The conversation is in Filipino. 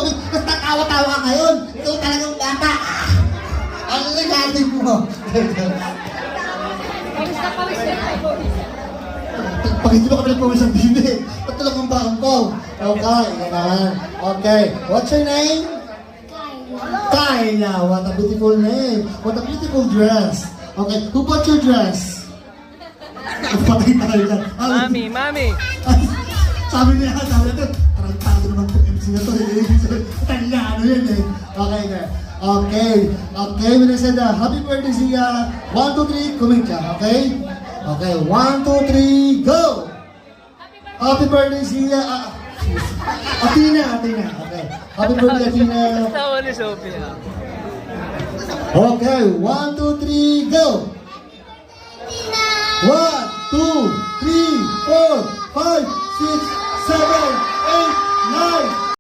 Joey, tapos tatawa-tawa ka ngayon. Ikaw talagang bata. Ano na natin mo? Pag hindi mo kami nagpawisang din eh. Ba't talagang bakang ko? Okay, yan. Okay, what's your name? Kyla. What a beautiful name. What a beautiful dress. Okay, who bought your dress? Patay tayo lang. Mami. Sabi niya, tarantado naman po MC na to eh. Italiano yun eh. Okay na. Okay, when I said happy birthday siya, 1, 2, 3, comment ka, okay? Okay, 1, 2, 3, go! Happy birthday siya, Athena, okay. Happy birthday, Athena. Tawa ni Sophie. Okay, 1, 2, 3, go! 1, 2, 3, 4, 5, 6, 7,